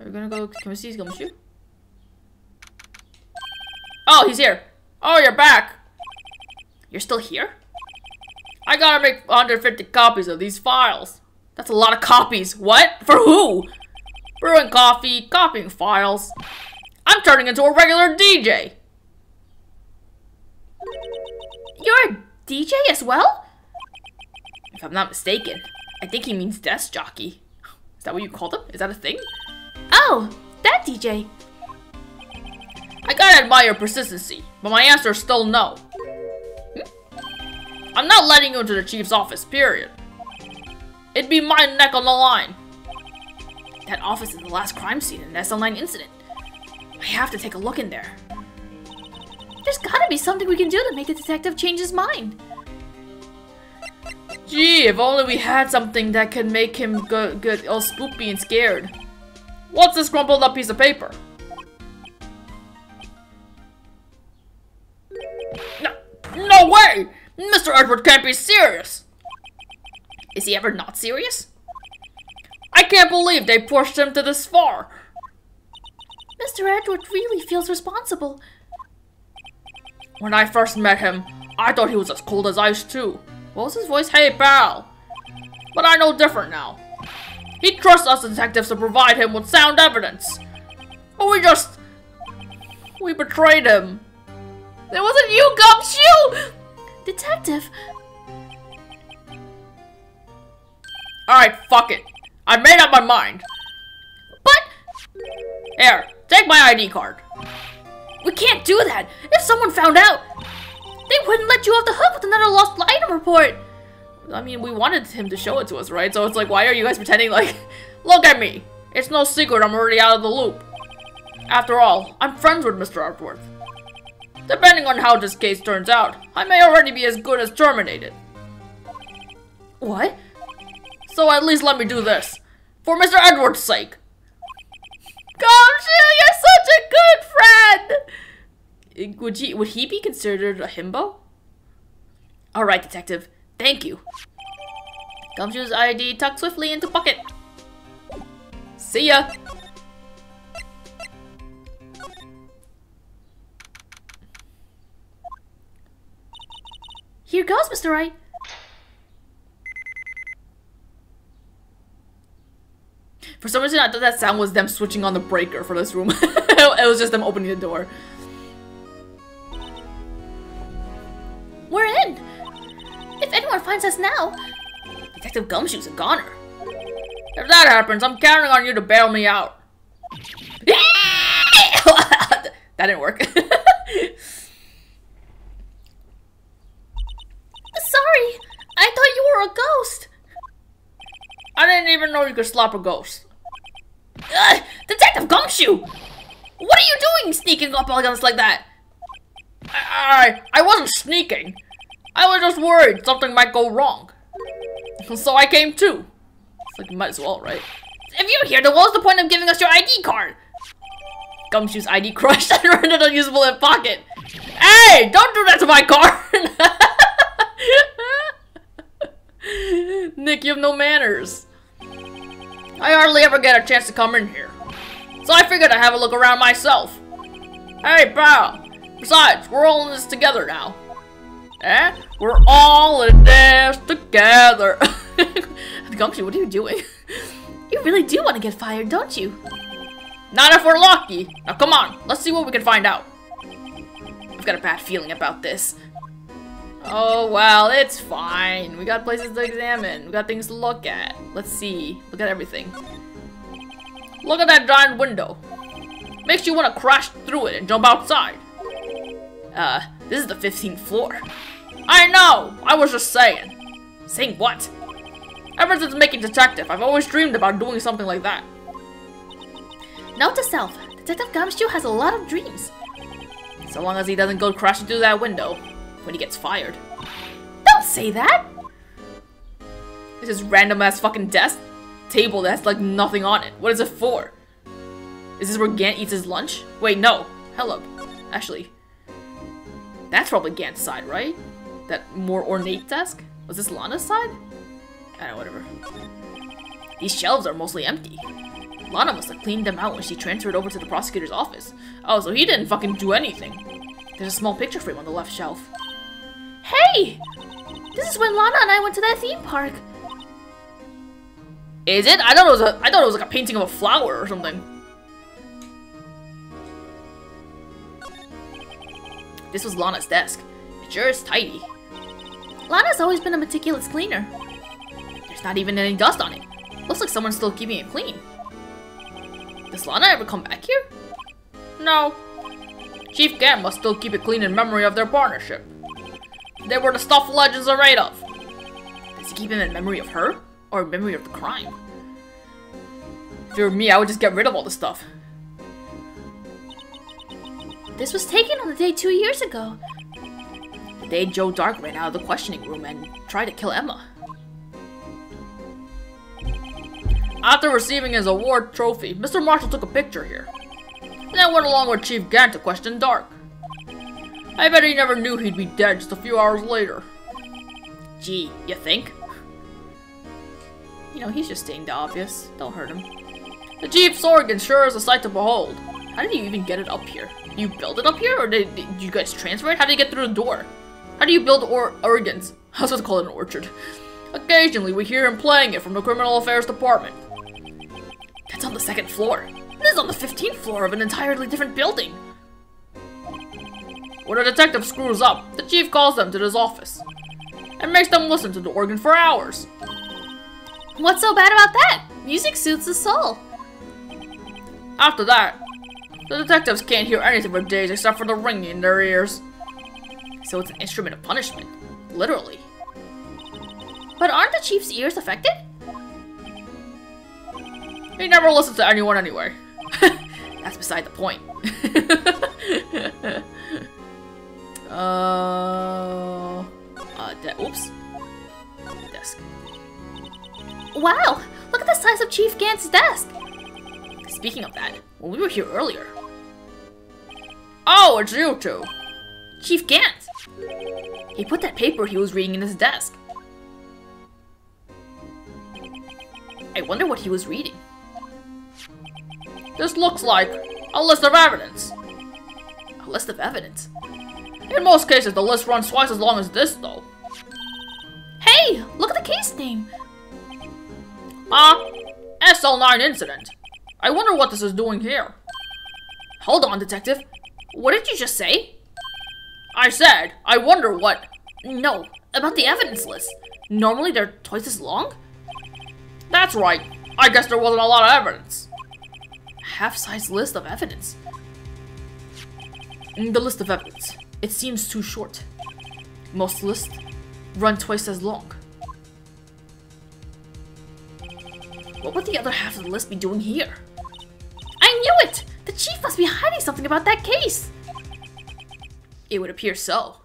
Are we gonna go? Can we see his gumshoe? Oh, he's here. Oh, you're back. You're still here? I gotta make 150 copies of these files. That's a lot of copies. What? For who? Brewing coffee, copying files. I'm turning into a regular DJ. You're a DJ as well? If I'm not mistaken, I think he means desk jockey. Is that what you called him? Is that a thing? Oh, that DJ. I gotta admire your persistency, but my answer is still no. I'm not letting you into the chief's office, period. It'd be my neck on the line. That office is the last crime scene in the SL9 incident. I have to take a look in there. There's gotta be something we can do to make the detective change his mind. Gee, if only we had something that could make him get all spoopy and scared. What's this crumpled up piece of paper? No way! Mr. Edward can't be serious! Is he ever not serious? I can't believe they pushed him to this far! Mr. Edward really feels responsible. When I first met him, I thought he was as cold as ice too. What was his voice? Hey, pal! But I know different now. He trusts us detectives to provide him with sound evidence. But we betrayed him. It wasn't you, Gumshoe! Detective. Alright, fuck it. I made up my mind. But... Here, take my ID card. We can't do that. If someone found out, they wouldn't let you off the hook with another lost item report. I mean, we wanted him to show it to us, right? So it's like, why are you guys pretending like... Look at me. It's no secret I'm already out of the loop. After all, I'm friends with Mr. Artworth. Depending on how this case turns out, I may already be as good as terminated. What? So at least let me do this. For Mr. Edward's sake. Gumshoe, you're such a good friend! Would he be considered a himbo? Alright, detective. Thank you. Gumshoe's ID tucked swiftly into pocket. See ya! Here goes, Mr. Wright. For some reason, I thought that sound was them switching on the breaker for this room. It was just them opening the door. We're in! If anyone finds us now, Detective Gumshoe's a goner. If that happens, I'm counting on you to bail me out. That didn't work. Sorry, I thought you were a ghost. I didn't even know you could slap a ghost. Detective Gumshoe! What are you doing sneaking up on us like that? I wasn't sneaking. I was just worried something might go wrong. So I came too. It's like you might as well, right? If you're here, then what's the point of giving us your ID card? Gumshoe's ID crushed and rendered unusable in pocket. Hey, don't do that to my card! Nick, you have no manners. I hardly ever get a chance to come in here. So I figured I'd have a look around myself. Hey, pal. Besides, we're all in this together now. Eh? We're all in this together. Gumshoe, what are you doing? You really do want to get fired, don't you? Not if we're lucky. Now come on, let's see what we can find out. I've got a bad feeling about this. Oh, well, it's fine. We got places to examine. We got things to look at. Let's see. Look at everything. Look at that giant window. Makes you want to crash through it and jump outside. This is the 15th floor. I know! I was just saying. Saying what? Ever since making Detective, I've always dreamed about doing something like that. Note to self, Detective Gumshoe has a lot of dreams. So long as he doesn't go crashing through that window when he gets fired. Don't say that! This is random ass fucking desk table that has like nothing on it. What is it for? Is this where Gant eats his lunch? Wait, no. Hello. Actually, that's probably Gant's side, right? That more ornate desk? Was this Lana's side? I don't know, whatever. These shelves are mostly empty. Lana must have cleaned them out when she transferred over to the prosecutor's office. Oh, so he didn't fucking do anything. There's a small picture frame on the left shelf. Hey! This is when Lana and I went to that theme park. Is it? I thought it was like a painting of a flower or something. This was Lana's desk. It sure is tidy. Lana's always been a meticulous cleaner. There's not even any dust on it. Looks like someone's still keeping it clean. Does Lana ever come back here? No. Chief Gant must still keep it clean in memory of their partnership. They were the stuff legends are made of. Does he keep it in memory of her? Or in memory of the crime? If it were me, I would just get rid of all the stuff. This was taken on the day 2 years ago. The day Joe Dark ran out of the questioning room and tried to kill Emma. After receiving his award trophy, Mr. Marshall took a picture here. Then went along with Chief Gant to question Dark. I bet he never knew he'd be dead just a few hours later. Gee, you think? You know, he's just stating the obvious. Don't hurt him. The Chief's organ sure is a sight to behold. How did you even get it up here? You build it up here, or did you guys transfer it? How did you get through the door? How do you build organs? I was supposed to call it an orchard. Occasionally, we hear him playing it from the Criminal Affairs Department. That's on the 2nd floor. This is on the 15th floor of an entirely different building. When a detective screws up, the chief calls them to his office and makes them listen to the organ for hours. What's so bad about that? Music soothes the soul. After that, the detectives can't hear anything for days except for the ringing in their ears. So it's an instrument of punishment. Literally. But aren't the chief's ears affected? He never listens to anyone anyway. That's beside the point. Oops. Desk. Wow! Look at the size of Chief Gant's desk! Speaking of that, when we were here earlier... Oh, it's you two! Chief Gant! He put that paper he was reading in his desk. I wonder what he was reading. This looks like a list of evidence. A list of evidence? In most cases, the list runs twice as long as this, though. Hey! Look at the case name! SL9 incident. I wonder what this is doing here. Hold on, detective. What did you just say? I said, I wonder what... No, about the evidence list. Normally they're twice as long? That's right. I guess there wasn't a lot of evidence. Half-size list of evidence. The list of evidence. It seems too short. Most lists run twice as long. What would the other half of the list be doing here? I knew it! The chief must be hiding something about that case! It would appear so.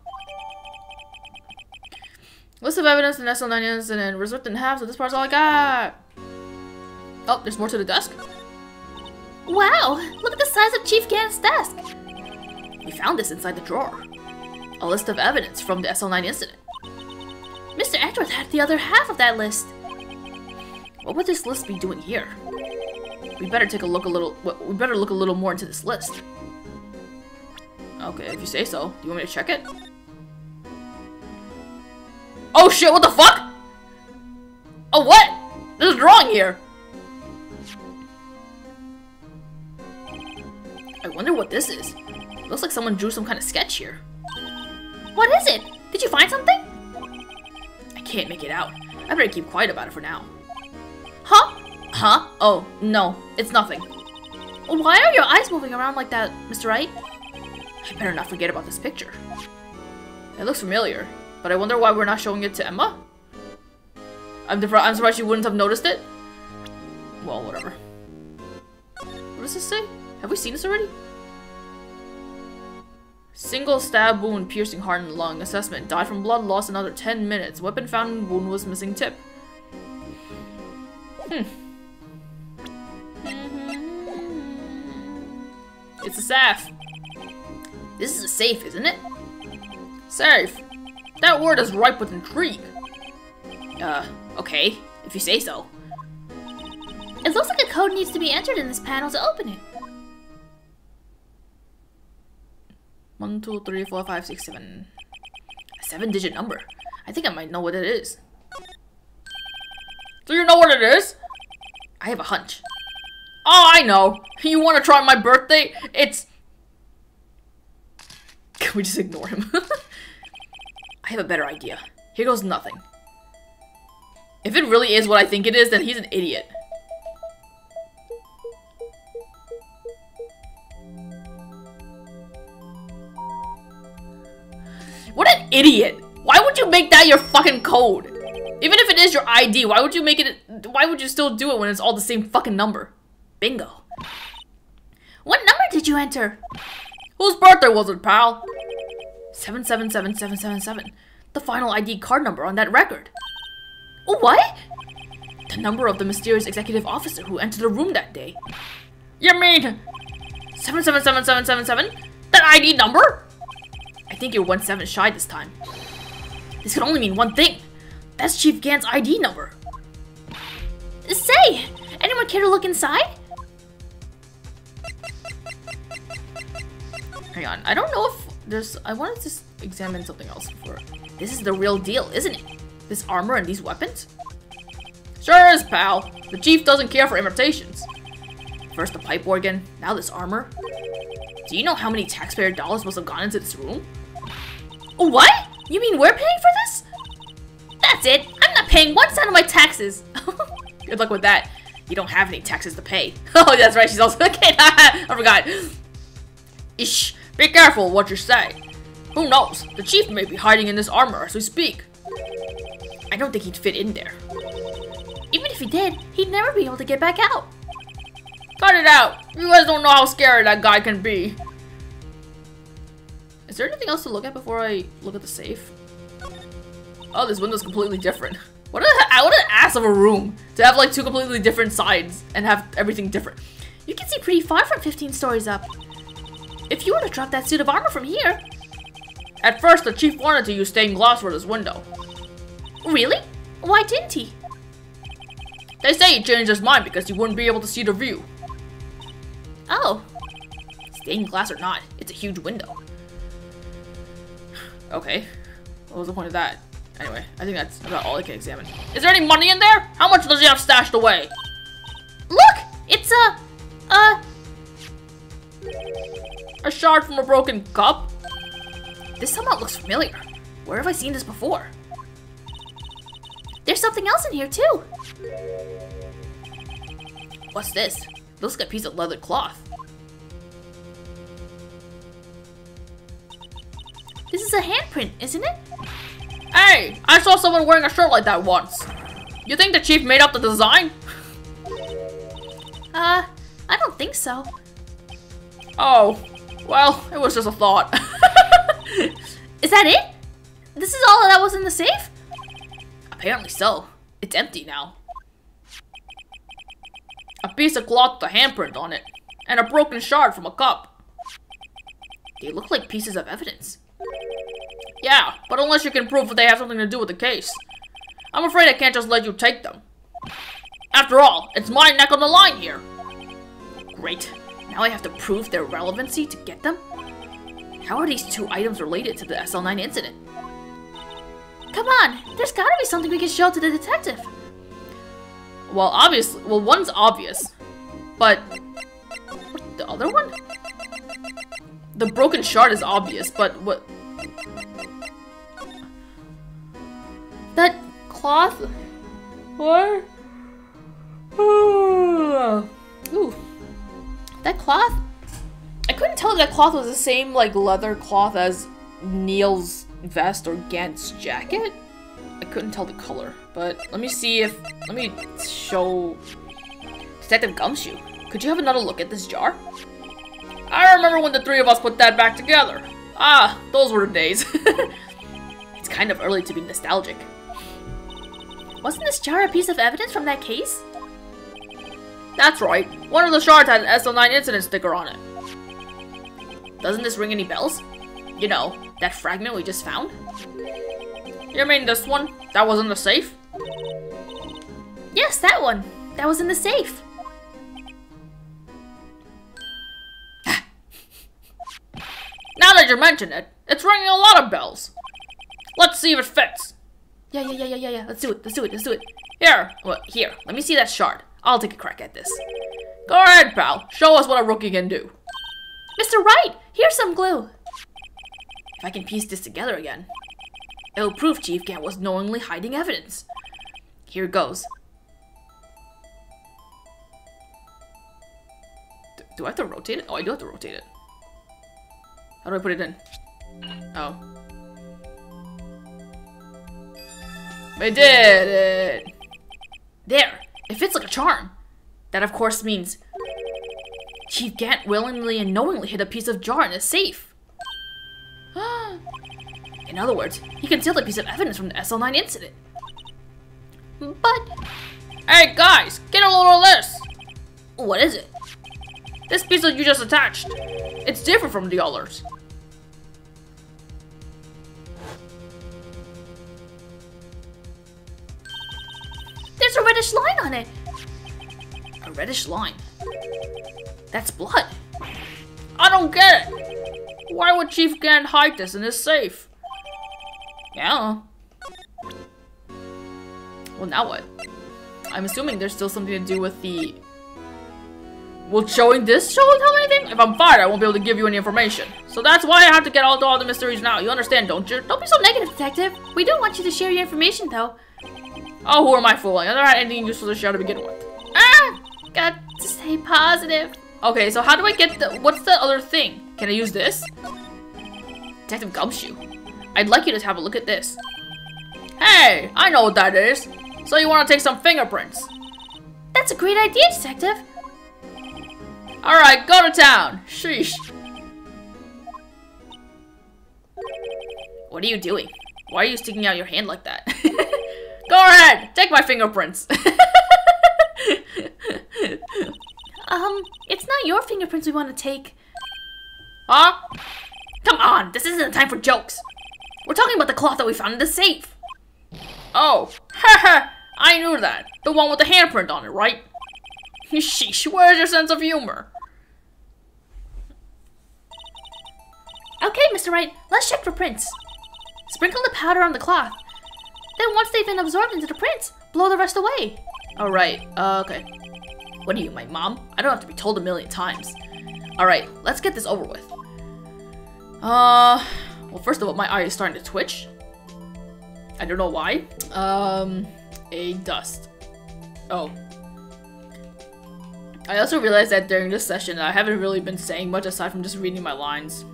List of evidence in SL9 incident. Was ripped in half, so this part's all I got. Oh, there's more to the desk? Wow! Look at the size of Chief Gant's desk! We found this inside the drawer. A list of evidence from the SL9 incident. Mr. Edgeworth had the other half of that list. What would this list be doing here? We better take a look we better look a little more into this list. Okay, if you say so. Do you want me to check it? Oh shit, what the fuck? Oh, what? There's a drawing here. I wonder what this is. It looks like someone drew some kind of sketch here. What is it? Did you find something? I can't make it out. I better keep quiet about it for now. Huh? Huh? Oh, no. It's nothing. Why are your eyes moving around like that, Mr. Wright? I better not forget about this picture. It looks familiar, but I wonder why we're not showing it to Emma? I'm surprised she wouldn't have noticed it. Well, whatever. What does this say? Have we seen this already? Single stab wound piercing heart and lung. Assessment. Died from blood loss in another 10 minutes. Weapon found in wound was missing tip. It's a safe. This is a safe, isn't it? Safe. That word is ripe with intrigue. Okay, if you say so. It looks like a code code needs to be entered in this panel to open it. 1, 2, 3, 4, 5, 6, 7. A 7-digit number. I think I might know what it is. Do you know what it is? I have a hunch. Oh, I know. You want to try my birthday? It's... Can we just ignore him? I have a better idea. Here goes nothing. If it really is what I think it is, then he's an idiot. What an idiot! Why would you make that your fucking code? Even if it is your ID, why would you make it? Why would you still do it when it's all the same fucking number? Bingo. What number did you enter? Whose birthday was it, pal? 777777. The final ID card number on that record. What? The number of the mysterious executive officer who entered the room that day. You mean 777777? That ID number? I think you're 1 7 shy this time. This can only mean one thing. That's Chief Gant's ID number. Say, anyone care to look inside? Hang on, I don't know if there's... I wanted to examine something else before. This is the real deal, isn't it? This armor and these weapons? Sure is, pal. The chief doesn't care for imitations. First the pipe organ, now this armor. Do you know how many taxpayer dollars must have gone into this room? What? You mean we're paying for this? That's it. I'm not paying 1 cent of my taxes. Good luck with that. You don't have any taxes to pay. Oh, that's right. She's also a kid. I forgot. Ish. Be careful what you say. Who knows? The chief may be hiding in this armor as we speak. I don't think he'd fit in there. Even if he did, he'd never be able to get back out. Cut it out. You guys don't know how scary that guy can be. Is there anything else to look at before I look at the safe? Oh, this window's completely different. What an ass of a room to have like 2 completely different sides and have everything different. You can see pretty far from 15 stories up. If you were to drop that suit of armor from here... At first, the chief wanted to use stained glass for this window. Really? Why didn't he? They say he changed his mind because he wouldn't be able to see the view. Oh. Stained glass or not, it's a huge window. Okay. What was the point of that? Anyway, I think that's about all I can examine. Is there any money in there? How much does he have stashed away? Look! It's a shard from a broken cup? This somewhat looks familiar. Where have I seen this before? There's something else in here too. What's this? Looks like a piece of leather cloth. This is a handprint, isn't it? Hey! I saw someone wearing a shirt like that once. You think the chief made up the design? I don't think so. Oh. Well, it was just a thought. Is that it? This is all that was in the safe? Apparently so. It's empty now. A piece of cloth with a handprint on it. And a broken shard from a cup. They look like pieces of evidence. Yeah, but unless you can prove that they have something to do with the case. I'm afraid I can't just let you take them. After all, it's my neck on the line here. Great. Now I have to prove their relevancy to get them? How are these 2 items related to the SL9 incident? Come on, there's gotta be something we can show to the detective. Well, obviously, one's obvious. But, what, the other one? The broken shard is obvious, but what? That cloth? What? Ooh. That cloth? I couldn't tell if that cloth was the same, like, leather cloth as Neil's vest or Gant's jacket. I couldn't tell the color, but let me show Detective Gumshoe. Could you have another look at this jar? I remember when the 3 of us put that back together. Ah, those were the days. It's kind of early to be nostalgic. Wasn't this jar a piece of evidence from that case? That's right. One of the shards had an SL9 incident sticker on it. Doesn't this ring any bells? You know, that fragment we just found? You mean this one? That was in the safe? Yes, that one. That was in the safe. that you mention it, it's ringing a lot of bells. Let's see if it fits. Yeah. Let's do it. Here, Here, let me see that shard. I'll take a crack at this. go ahead, pal. Show us what a rookie can do. Mr. Wright, here's some glue. If I can piece this together again, it'll prove Chief Gant was knowingly hiding evidence. Here goes. Do I have to rotate it? Oh, I do have to rotate it. How do I put it in? Oh. I did it! There! It fits like a charm. That, of course, means Chief Gant willingly and knowingly hid a piece of jar in his safe. In other words, he concealed a piece of evidence from the SL9 incident. But... Hey, guys! Get a load of this! what is it? This piece that you just attached. It's different from the others. There's a reddish line on it. A reddish line? That's blood. I don't get it. Why would Chief Gant hide this in his safe? Yeah. Well, now what? I'm assuming there's still something to do with the... Will showing this show tell me anything? If I'm fired, I won't be able to give you any information. So that's why I have to get all the mysteries now. You understand, don't you? Don't be so negative, Detective. We don't want you to share your information, though. Oh, who am I fooling? I never had anything useful to share to begin with. Ah! Got to stay positive. Okay, so how do I get the... What's the other thing? Can I use this? Detective Gumshoe. I'd like you to have a look at this. Hey, I know what that is. So you want to take some fingerprints? That's a great idea, Detective. Alright, go to town. Sheesh. What are you doing? Why are you sticking out your hand like that? Go ahead, take my fingerprints. It's not your fingerprints we want to take. Huh? Come on, this isn't the time for jokes. We're talking about the cloth that we found in the safe. Oh, haha, I knew that. The one with the handprint on it, right? Sheesh, where's your sense of humor? Okay, Mr. Wright, let's check for prints. Sprinkle the powder on the cloth. Then once they've been absorbed into the prints, blow the rest away. Alright, okay. What are you, my mom? I don't have to be told a million times. Alright, let's get this over with. Well, first of all, my eye is starting to twitch. I don't know why. A dust. Oh. I also realized that during this session, I haven't really been saying much aside from just reading my lines.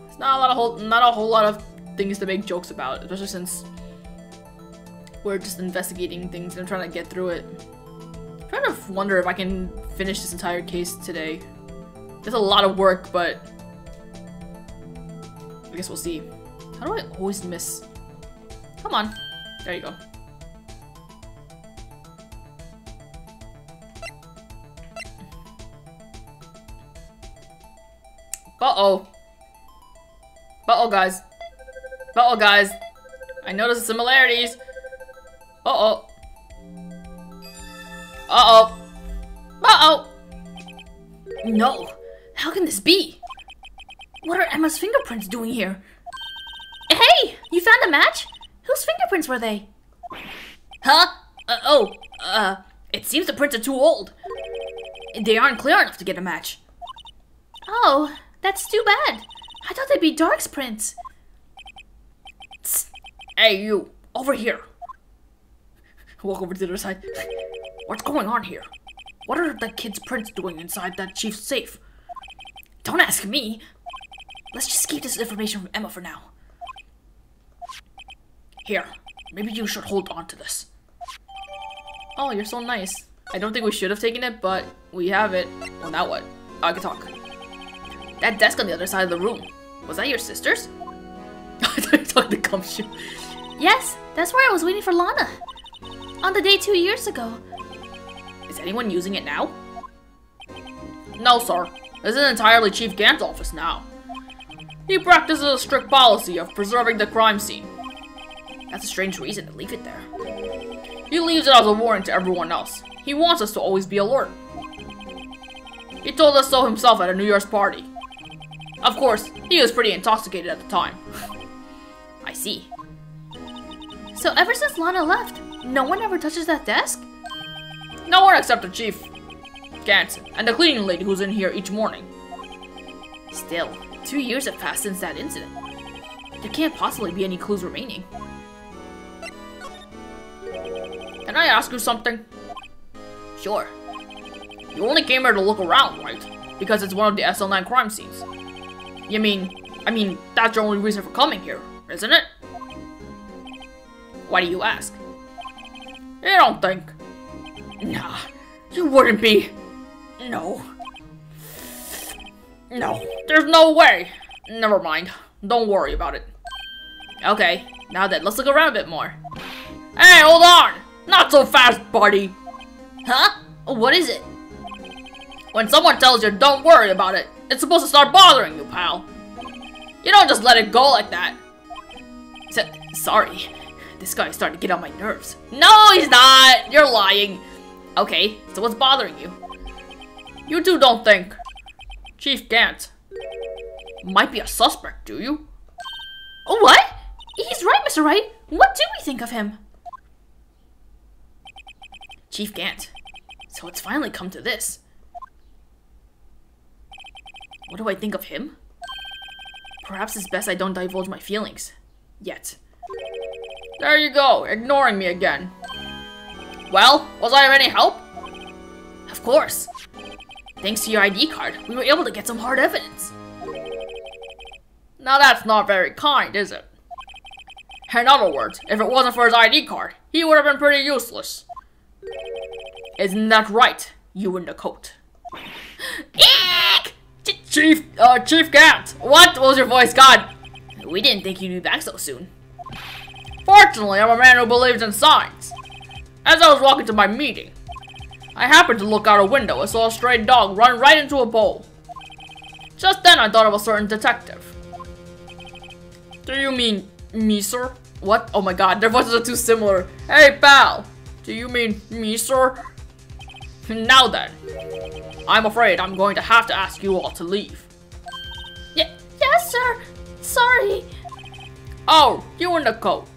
It's not a whole lot of things to make jokes about, especially since we're just investigating things and I'm trying to get through it. I'm trying to wonder if I can finish this entire case today. There's a lot of work, but I guess we'll see. How do I always miss? Come on. There you go. Uh-oh. Uh-oh, guys. Uh-oh, guys. I noticed the similarities. Uh-oh. Uh-oh. Uh-oh. No. How can this be? What are Emma's fingerprints doing here? Hey! You found a match? Whose fingerprints were they? Huh? It seems the prints are too old. They aren't clear enough to get a match. Oh, that's too bad. I thought they'd be Dark's prints. Tss. Hey, you. Over here. Walk over to the other side. What's going on here? What are the kids' prints doing inside that chief's safe? Don't ask me. Let's just keep this information from Emma for now. Here, maybe you should hold on to this. Oh, you're so nice. I don't think we should have taken it, but we have it. Well, now what? I can talk. That desk on the other side of the room. Was that your sister's? I thought you were talking to Gumshoe. Yes, that's where I was waiting for Lana. On the day 2 years ago. Is anyone using it now? No, sir. This is entirely Chief Gant's office now. He practices a strict policy of preserving the crime scene. That's a strange reason to leave it there. He leaves it as a warning to everyone else. He wants us to always be alert. He told us so himself at a New Year's party. Of course, he was pretty intoxicated at the time. I see. So ever since Lana left, no one ever touches that desk? No one except the chief, Gant, and the cleaning lady who's in here each morning. Still, 2 years have passed since that incident. There can't possibly be any clues remaining. Can I ask you something? Sure. You only came here to look around, right? Because it's one of the SL9 crime scenes. I mean, that's your only reason for coming here, isn't it? Why do you ask? You don't think? Nah, you wouldn't be. No. No, there's no way. Never mind. Don't worry about it. Okay, now then, let's look around a bit more. Hey, hold on! Not so fast, buddy! Huh? What is it? When someone tells you don't worry about it, it's supposed to start bothering you, pal. You don't just let it go like that. Sorry. This guy's starting to get on my nerves. No, he's not! You're lying. Okay, so what's bothering you? You two don't think Chief Gant might be a suspect, do you? What? He's right, Mr. Wright. What do we think of him? Chief Gant. So it's finally come to this. What do I think of him? Perhaps it's best I don't divulge my feelings. Yet. There you go, ignoring me again. Well, was I of any help? Of course. Thanks to your ID card, we were able to get some hard evidence. Now that's not very kind, is it? In other words, if it wasn't for his ID card, he would have been pretty useless. Isn't that right, you in the coat? Eek! Chief Gant! What was your voice, God? We didn't think you'd be back so soon. Fortunately, I'm a man who believes in signs. As I was walking to my meeting, I happened to look out a window and saw a stray dog run right into a bowl. Just then, I thought of a certain detective. Do you mean me, sir? What? Oh my god, their voices are too similar. Hey, pal! Do you mean me, sir? Now then, I'm afraid I'm going to have to ask you all to leave. Yes, sir. Sorry. Oh, you in the coat.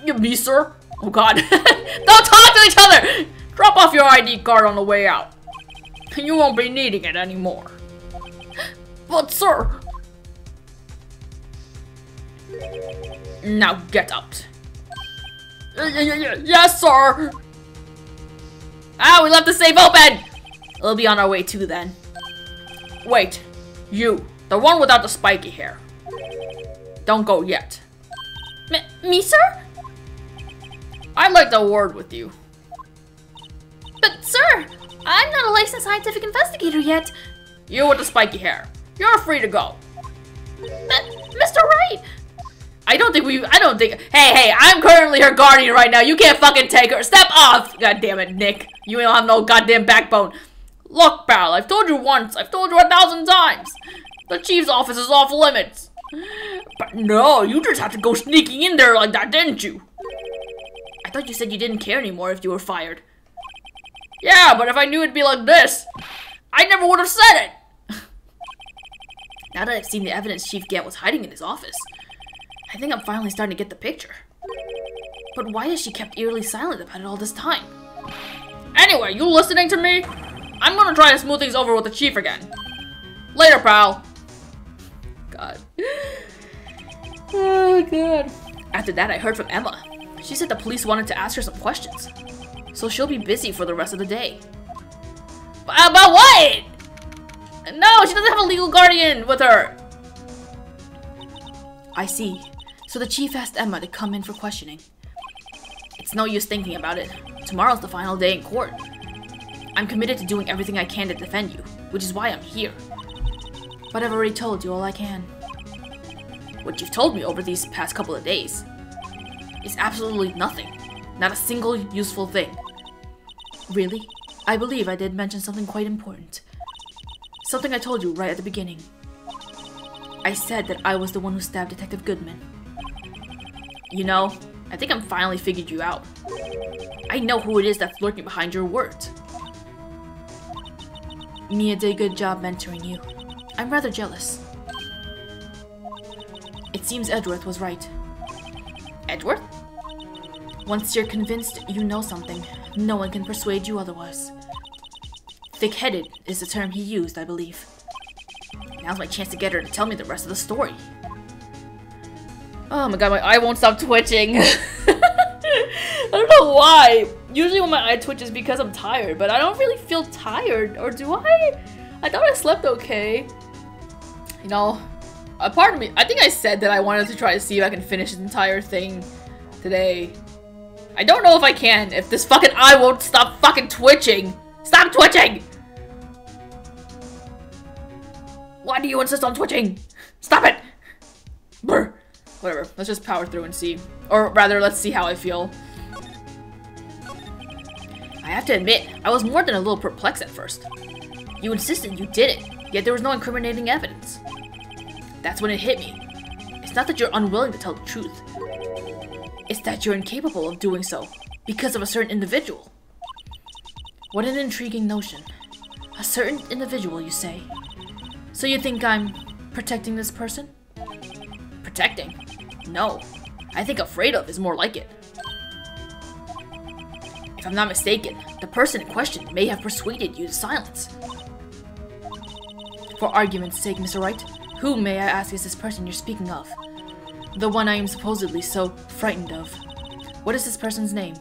You me, sir? Oh god. Don't talk to each other! Drop off your ID card on the way out. You won't be needing it anymore. But sir... Now get out. Yes, sir! Ah, we left the safe open! We'll be on our way too then. Wait, you, the one without the spiky hair. Don't go yet. Me, sir? I'd like to word with you. But sir, I'm not a licensed scientific investigator yet. You with the spiky hair. You're free to go. Mr. Wright! I don't think, hey, I'm currently her guardian right now. You can't fucking take her. Step off! God damn it, Nick. You don't have no goddamn backbone. Look, pal, I've told you once. I've told you 1,000 times. The chief's office is off limits. But no, you just had to go sneaking in there like that, didn't you? I thought you said you didn't care anymore if you were fired. Yeah, but if I knew it'd be like this, I never would have said it. Now that I've seen the evidence Chief Gant was hiding in his office, I think I'm finally starting to get the picture. But why has she kept eerily silent about it all this time? Anyway, you listening to me? I'm gonna try to smooth things over with the chief again. Later, pal. God. Oh, God. After that, I heard from Emma. She said the police wanted to ask her some questions. So she'll be busy for the rest of the day. About what? No, she doesn't have a legal guardian with her. I see. So the chief asked Emma to come in for questioning. It's no use thinking about it. Tomorrow's the final day in court. I'm committed to doing everything I can to defend you, which is why I'm here. But I've already told you all I can. What you've told me over these past couple of days is absolutely nothing. Not a single useful thing. Really? I believe I did mention something quite important. Something I told you right at the beginning. I said that I was the one who stabbed Detective Goodman. You know, I think I'm finally figured you out. I know who it is that's lurking behind your words. Mia did a good job mentoring you. I'm rather jealous. It seems Edgeworth was right. Edgeworth? Once you're convinced you know something, no one can persuade you otherwise. Thick-headed is the term he used, I believe. Now's my chance to get her to tell me the rest of the story. Oh my god, my eye won't stop twitching. I don't know why. Usually when my eye twitches because I'm tired, but I don't really feel tired. Or do I? I thought I slept okay. You know, a part of me, I think I said that I wanted to try to see if I can finish this entire thing today. I don't know if I can, if this fucking eye won't stop fucking twitching. Stop twitching! Why do you insist on twitching? Stop it! Brr. Whatever, let's just power through and see. Or rather, let's see how I feel. I have to admit, I was more than a little perplexed at first. You insisted you did it, yet there was no incriminating evidence. That's when it hit me. It's not that you're unwilling to tell the truth. It's that you're incapable of doing so, because of a certain individual. What an intriguing notion. A certain individual, you say? So you think I'm protecting this person? Protecting? No. I think afraid of is more like it. If I'm not mistaken, the person in question may have persuaded you to silence. For argument's sake, Mr. Wright, who, may I ask, is this person you're speaking of? The one I am supposedly so frightened of. What is this person's name?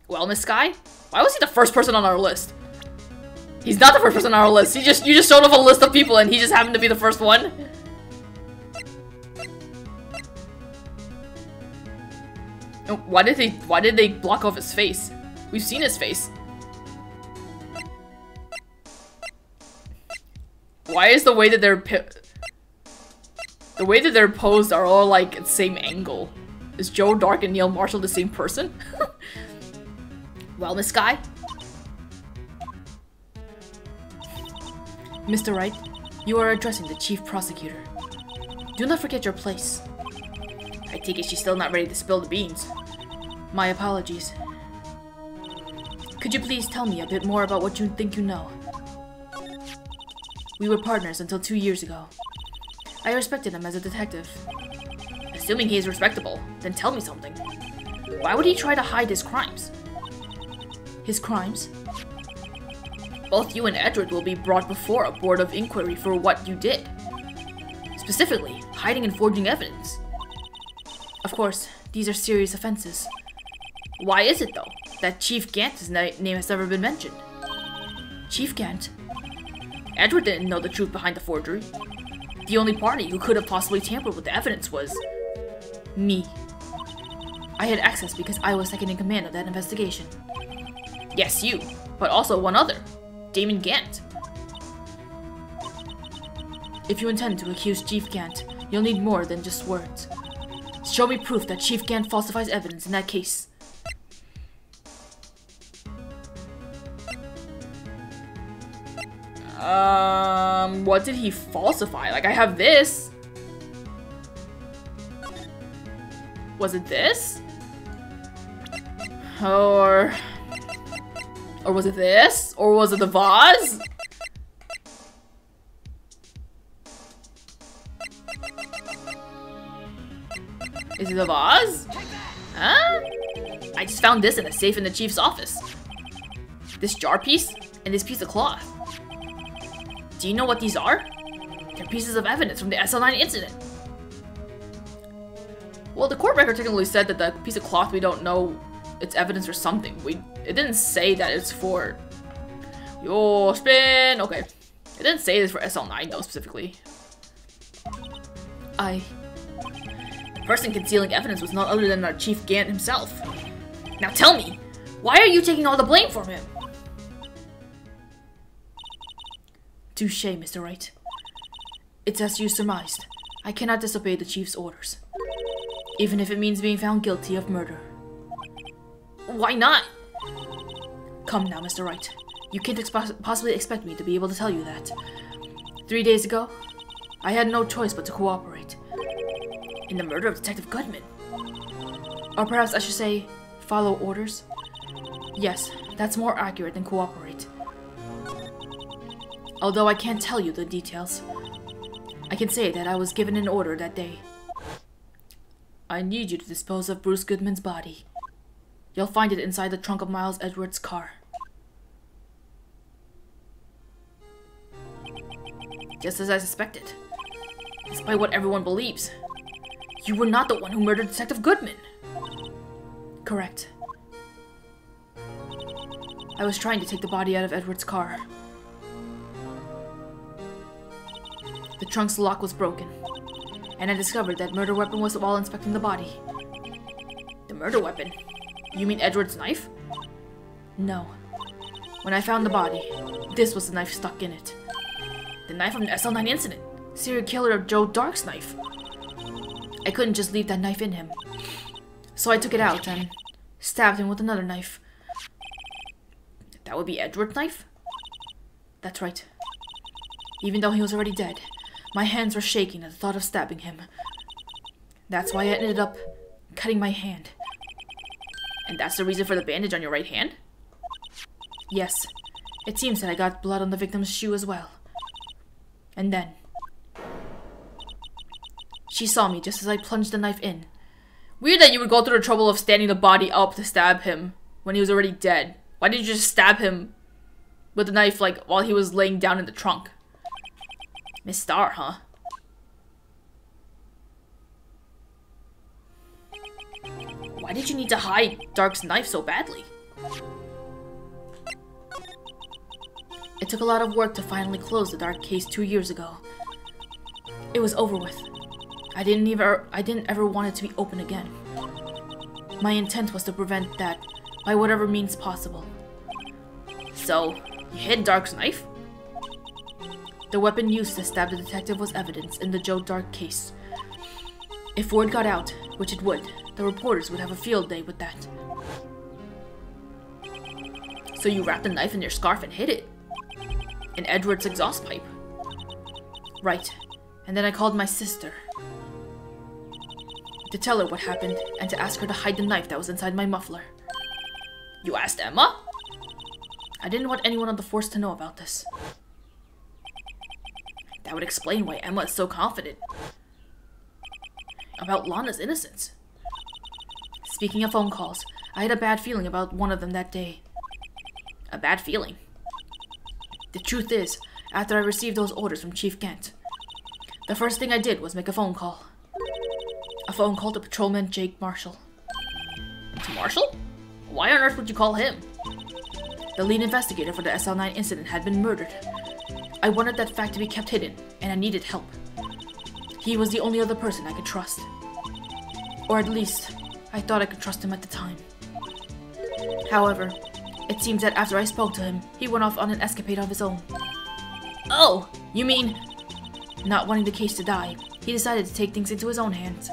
Well, Miss Sky, why was he the first person on our list? He's not the first person on our list. You just showed off a list of people and he just happened to be the first one. Why did they block off his face? We've seen his face. Why is the way that they're posed are all like at the same angle? Is Joe Dark and Neil Marshall the same person? Well, Miss Sky? Mr. Wright, you are addressing the Chief Prosecutor. Do not forget your place. I take it she's still not ready to spill the beans. My apologies. Could you please tell me a bit more about what you think you know? We were partners until 2 years ago. I respected him as a detective. Assuming he is respectable, then tell me something. Why would he try to hide his crimes? His crimes? Both you and Edward will be brought before a board of inquiry for what you did. Specifically, hiding and forging evidence. Of course, these are serious offenses. Why is it, though, that Chief Gant's name has never been mentioned? Chief Gant? Edward didn't know the truth behind the forgery. The only party who could have possibly tampered with the evidence was... me. I had access because I was second in command of that investigation. Yes, you, but also one other, Damon Gant. If you intend to accuse Chief Gant, you'll need more than just words. Show me proof that Chief Gant falsifies evidence in that case. What did he falsify? Like, I have this. Was it this? Or was it this? Or was it the vase? Is it the vase? Huh? I just found this in a safe in the chief's office. This jar piece and this piece of cloth. Do you know what these are? They're pieces of evidence from the SL9 incident. Well, the court record technically said that the piece of cloth, we don't know it's evidence for something. It didn't say that it's for... Yo, spin! Okay. It didn't say this for SL9 though, specifically. The person concealing evidence was none other than our Chief Gant himself. Now tell me, why are you taking all the blame from him? Touche, Mr. Wright. It's as you surmised. I cannot disobey the Chief's orders. Even if it means being found guilty of murder. Why not? Come now, Mr. Wright. You can't possibly expect me to be able to tell you that. 3 days ago, I had no choice but to cooperate. In the murder of Detective Goodman. Or perhaps I should say, follow orders? Yes, that's more accurate than cooperate. Although I can't tell you the details. I can say that I was given an order that day. I need you to dispose of Bruce Goodman's body. You'll find it inside the trunk of Miles Edwards' car. Just as I suspected. Despite what everyone believes, you were not the one who murdered Detective Goodman. Correct. I was trying to take the body out of Edward's car. The trunk's lock was broken, and I discovered that murder weapon was while inspecting the body. The murder weapon? You mean Edward's knife? No. When I found the body, this was the knife stuck in it. The knife from the SL9 incident. Serial killer Joe Dark's knife. I couldn't just leave that knife in him. So I took it out and stabbed him with another knife. That would be Edward's knife? That's right. Even though he was already dead, my hands were shaking at the thought of stabbing him. That's why I ended up cutting my hand. And that's the reason for the bandage on your right hand? Yes. It seems that I got blood on the victim's shoe as well. And then she saw me just as I plunged the knife in. Weird that you would go through the trouble of standing the body up to stab him when he was already dead. Why didn't you just stab him with the knife, like, while he was laying down in the trunk? Miss Star, huh? Why did you need to hide Dark's knife so badly? It took a lot of work to finally close the Dark case 2 years ago. It was over with. I didn't ever want it to be open again. My intent was to prevent that by whatever means possible. So, you hid Dark's knife? The weapon used to stab the detective was evidence in the Joe Dark case. If word got out, which it would, the reporters would have a field day with that. So you wrapped the knife in your scarf and hid it? In Edward's exhaust pipe? Right. And then I called my sister to tell her what happened and to ask her to hide the knife that was inside my muffler. You asked Emma? I didn't want anyone on the force to know about this. That would explain why Emma is so confident about Lana's innocence. Speaking of phone calls, I had a bad feeling about one of them that day. A bad feeling? The truth is, after I received those orders from Chief Kent, the first thing I did was make a phone call. A phone call to Patrolman Jake Marshall. To Marshall? Why on earth would you call him? The lead investigator for the SL9 incident had been murdered. I wanted that fact to be kept hidden, and I needed help. He was the only other person I could trust. Or at least, I thought I could trust him at the time. However, it seems that after I spoke to him, he went off on an escapade of his own. Oh, you mean... Not wanting the case to die, he decided to take things into his own hands.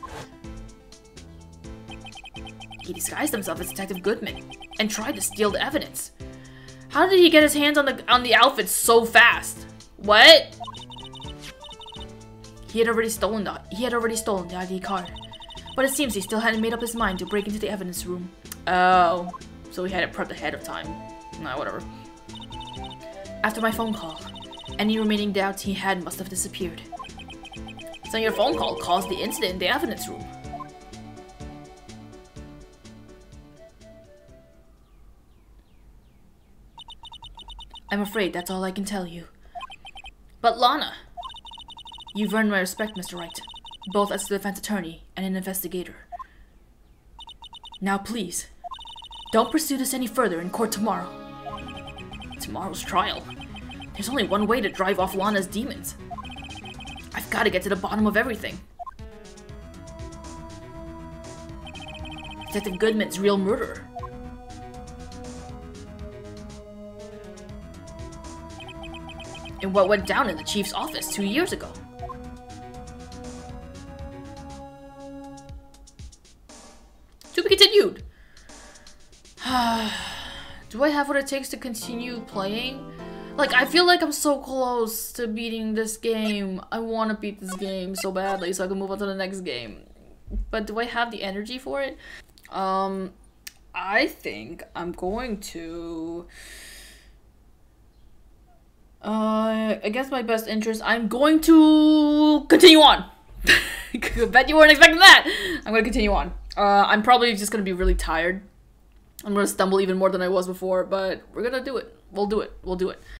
He disguised himself as Detective Goodman and tried to steal the evidence. How did he get his hands on the outfit so fast? What? He had already stolen the ID card, but it seems he still hadn't made up his mind to break into the evidence room. Oh, so he had it prepped ahead of time. Nah, whatever. After my phone call, any remaining doubts he had must have disappeared. So your phone call caused the incident in the evidence room. I'm afraid that's all I can tell you. But Lana... You've earned my respect, Mr. Wright, both as a defense attorney and an investigator. Now please, don't pursue this any further in court tomorrow. Tomorrow's trial? There's only one way to drive off Lana's demons. I've got to get to the bottom of everything. Detective Goodman's real murderer. And what went down in the chief's office 2 years ago. To be continued. Do I have what it takes to continue playing? Like, I feel like I'm so close to beating this game. I want to beat this game so badly so I can move on to the next game. But do I have the energy for it? I think I'm going to... against my best interest, I'm going to continue on. Bet you weren't expecting that. I'm gonna continue on. I'm probably just gonna be really tired. I'm gonna stumble even more than I was before, but we're gonna do it. We'll do it. We'll do it.